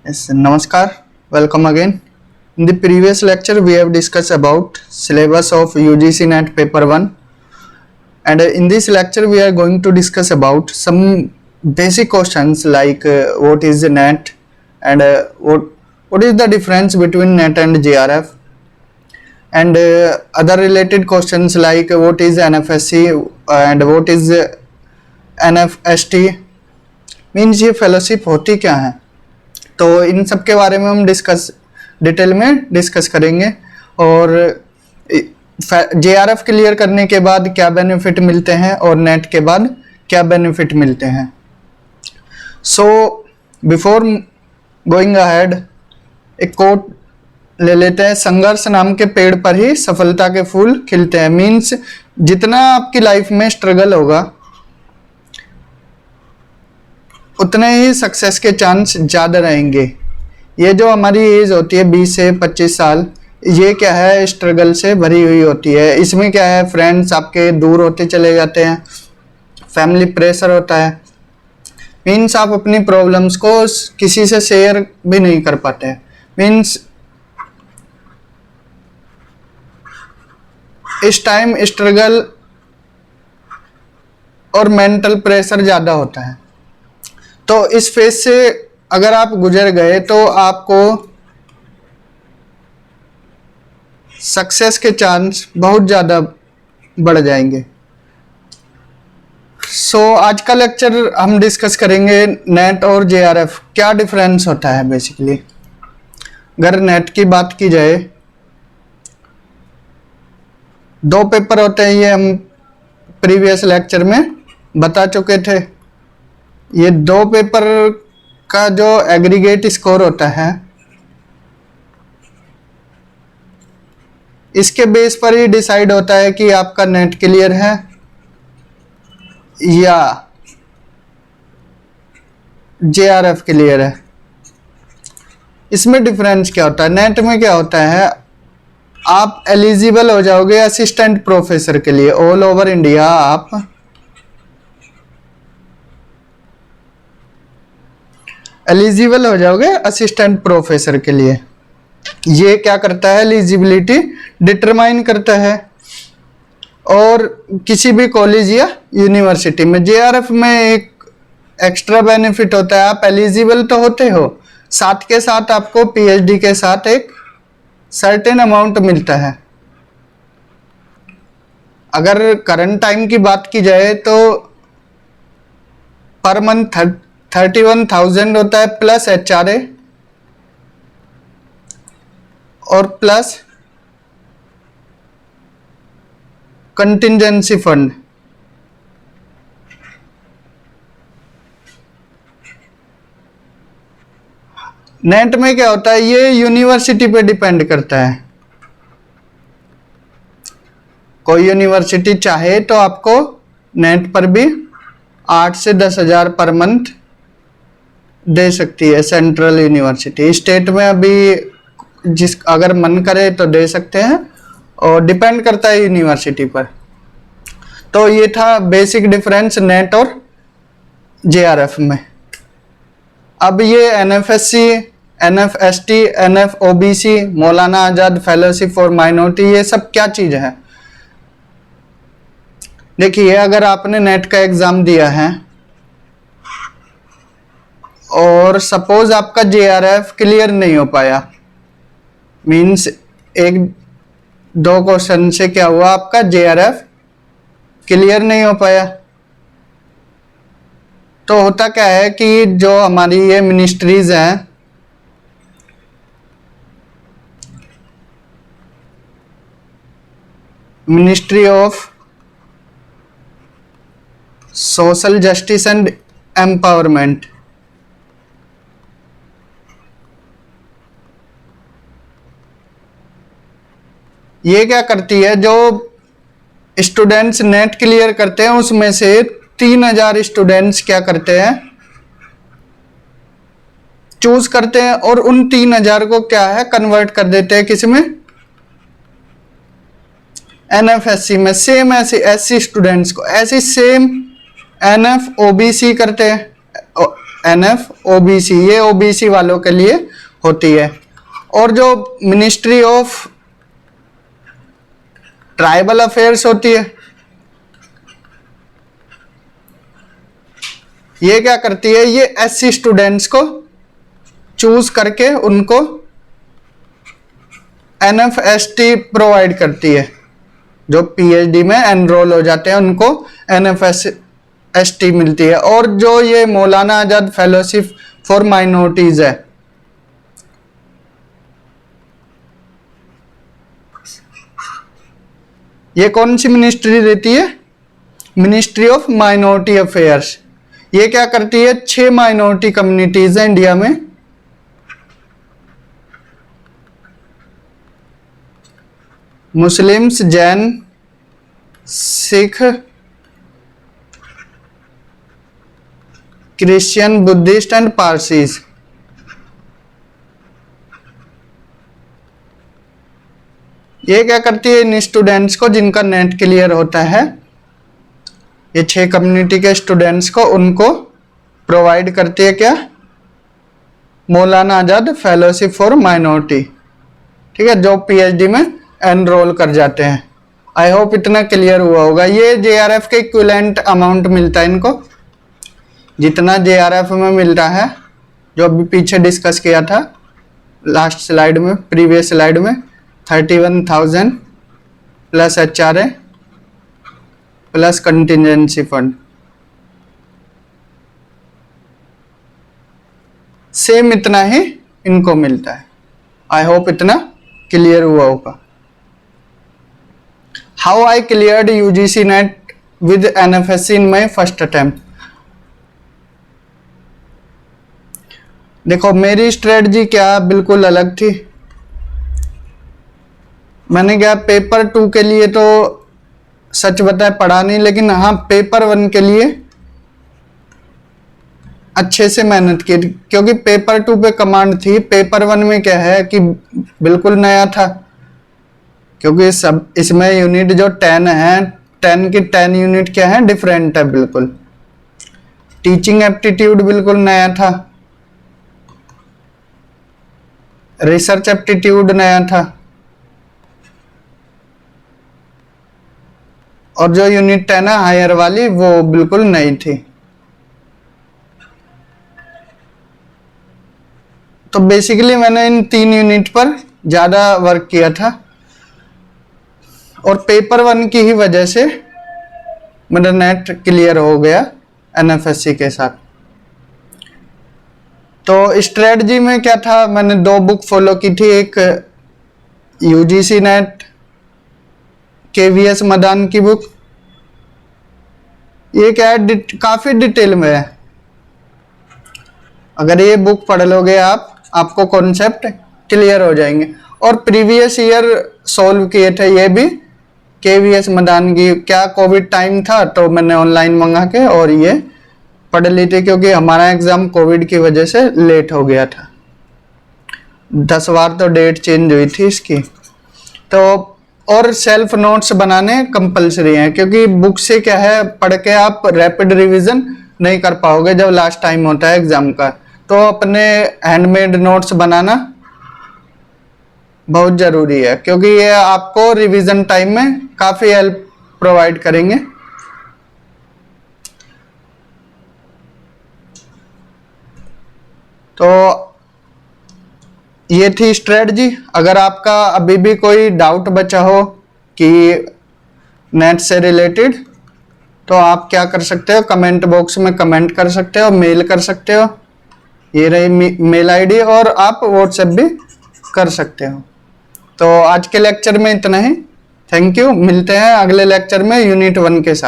Yes, Namaskar. Welcome again. In the previous lecture, we have discussed about syllabus of UGC NET paper 1, and in this lecture, we are going to discuss about some basic questions like what is the NET and what is the difference between NET and JRF, and other related questions like what is NFSC and what is NFST, means ये fellowship होती क्या है। तो इन सब के बारे में हम डिटेल में डिस्कस करेंगे और JRF क्लियर करने के बाद क्या बेनिफिट मिलते हैं और नेट के बाद क्या बेनिफिट मिलते हैं। सो बिफोर गोइंग अहेड एक कोट ले लेते हैं, संघर्ष नाम के पेड़ पर ही सफलता के फूल खिलते हैं। मीन्स जितना आपकी लाइफ में स्ट्रगल होगा उतने ही सक्सेस के चांस ज़्यादा रहेंगे। ये जो हमारी एज होती है 20 से 25 साल, ये क्या है, स्ट्रगल से भरी हुई होती है। इसमें क्या है, फ्रेंड्स आपके दूर होते चले जाते हैं, फैमिली प्रेशर होता है, मीन्स आप अपनी प्रॉब्लम्स को किसी से शेयर भी नहीं कर पाते हैं। मीन्स इस टाइम स्ट्रगल और मेंटल प्रेशर ज़्यादा होता है। तो इस फेज से अगर आप गुजर गए तो आपको सक्सेस के चांस बहुत ज़्यादा बढ़ जाएंगे। सो आज का लेक्चर हम डिस्कस करेंगे नेट और JRF क्या डिफरेंस होता है। बेसिकली अगर नेट की बात की जाए, दो पेपर होते हैं, ये हम प्रीवियस लेक्चर में बता चुके थे। ये दो पेपर का जो एग्रीगेट स्कोर होता है, इसके बेस पर ही डिसाइड होता है कि आपका नेट क्लियर है या JRF क्लियर है। इसमें डिफरेंस क्या होता है, नेट में क्या होता है, आप एलिजिबल हो जाओगे असिस्टेंट प्रोफेसर के लिए। ऑल ओवर इंडिया आप एलिजिबल हो जाओगे असिस्टेंट प्रोफेसर के लिए। ये क्या करता है, एलिजिबिलिटी डिटरमाइन करता है। और किसी भी कॉलेज या यूनिवर्सिटी में JRF में एक एक्स्ट्रा बेनिफिट होता है, आप एलिजिबल तो होते हो, साथ के साथ आपको PhD के साथ एक सर्टेन अमाउंट मिलता है। अगर करंट टाइम की बात की जाए तो पर मंथ 31,000 होता है प्लस HRA और प्लस कंटिजेंसी फंड। नेट में क्या होता है, ये यूनिवर्सिटी पे डिपेंड करता है। कोई यूनिवर्सिटी चाहे तो आपको नेट पर भी 8 से 10,000 पर मंथ दे सकती है। सेंट्रल यूनिवर्सिटी, स्टेट में अभी अगर मन करे तो दे सकते हैं और डिपेंड करता है यूनिवर्सिटी पर। तो ये था बेसिक डिफरेंस नेट और JRF में। अब ये NFSC, NFST, NFOBC, Maulana Azad fellowship for minority, ये सब क्या चीज है। देखिए, अगर आपने नेट का एग्जाम दिया है और सपोज आपका JRF क्लियर नहीं हो पाया, मीन्स एक दो क्वेश्चन से क्या हुआ, आपका JRF क्लियर नहीं हो पाया, तो होता क्या है कि जो हमारी ये मिनिस्ट्रीज हैं, ministry of social justice and empowerment, ये क्या करती है, जो स्टूडेंट्स नेट क्लियर करते हैं उसमें से 3,000 स्टूडेंट्स क्या करते हैं, चूज करते हैं और उन 3,000 को क्या है, कन्वर्ट कर देते हैं किसमें, NFSC में। सेम ऐसे SC स्टूडेंट्स को ऐसे सेम NFOBC करते हैं, NFOBC, ये OBC वालों के लिए होती है। और जो मिनिस्ट्री ऑफ ट्राइबल अफेयर्स होती है, ये क्या करती है, ये SC स्टूडेंट्स को चूज करके उनको NFST प्रोवाइड करती है। जो PhD में एनरोल हो जाते हैं उनको NFST मिलती है। और जो ये Maulana Azad fellowship for minorities है, ये कौन सी मिनिस्ट्री देती है, मिनिस्ट्री ऑफ माइनॉरिटी अफेयर्स। ये क्या करती है, 6 माइनॉरिटी कम्युनिटीज हैं इंडिया में, Muslims, Jain, Sikh, Christian, Buddhist and Parsis. ये क्या करती है, इन स्टूडेंट्स को जिनका नेट क्लियर होता है, ये 6 कम्युनिटी के स्टूडेंट्स को उनको प्रोवाइड करती है क्या, Maulana Azad fellowship for minority. ठीक है, जो PhD में एनरोल कर जाते हैं। आई होप इतना क्लियर हुआ होगा। ये JRF के इक्विवेलेंट अमाउंट मिलता है इनको, जितना JRF में मिल रहा है, जो अभी पीछे डिस्कस किया था लास्ट स्लाइड में, प्रीवियस स्लाइड में, 31,000 plus HRA plus contingency fund, same इतना ही इनको मिलता है। आई होप इतना क्लियर हुआ होगा। How I cleared UGC net with NFSC in my first attempt. देखो मेरी स्ट्रेटजी क्या बिल्कुल अलग थी। मैंने क्या पेपर 2 के लिए तो सच बताए पढ़ा नहीं, लेकिन हाँ पेपर 1 के लिए अच्छे से मेहनत की, क्योंकि पेपर 2 पे कमांड थी। पेपर 1 में क्या है कि बिल्कुल नया था, क्योंकि सब इसमें यूनिट जो 10 है, 10 की 10 यूनिट क्या है, डिफरेंट है बिल्कुल। टीचिंग एप्टीट्यूड बिल्कुल नया था, रिसर्च एप्टीट्यूड नया था, और जो यूनिट 10 है हायर वाली वो बिल्कुल नई थी। तो बेसिकली मैंने इन 3 यूनिट पर ज़्यादा वर्क किया था, और पेपर 1 की ही वजह से मेरा नेट क्लियर हो गया NFSC के साथ। तो स्ट्रेटजी में क्या था, मैंने 2 बुक फॉलो की थी। एक UGC नेट KVS मदान की बुक, ये क्या है, काफ़ी डिटेल में है। अगर ये बुक पढ़ लोगे आप, आपको कॉन्सेप्ट क्लियर हो जाएंगे। और प्रीवियस ईयर सॉल्व किए थे ये भी KVS मदान की। क्या कोविड टाइम था तो मैंने ऑनलाइन मंगा के और ये पढ़ ली थी, क्योंकि हमारा एग्ज़ाम कोविड की वजह से लेट हो गया था। 10 बार तो डेट चेंज हुई थी इसकी। तो और सेल्फ नोट्स बनाने कंपलसरी हैं, क्योंकि बुक से क्या है, पढ़ के आप रैपिड रिवीजन नहीं कर पाओगे जब लास्ट टाइम होता है एग्जाम का। तो अपने हैंडमेड नोट्स बनाना बहुत ज़रूरी है, क्योंकि ये आपको रिवीजन टाइम में काफ़ी हेल्प प्रोवाइड करेंगे। तो ये थी स्ट्रेटजी। अगर आपका अभी भी कोई डाउट बचा हो कि नेट से रिलेटेड, तो आप क्या कर सकते हो, कमेंट बॉक्स में कमेंट कर सकते हो, मेल कर सकते हो, ये रही मेल आईडी, और आप व्हाट्सएप भी कर सकते हो। तो आज के लेक्चर में इतना ही। Thank you. मिलते हैं अगले लेक्चर में यूनिट 1 के साथ।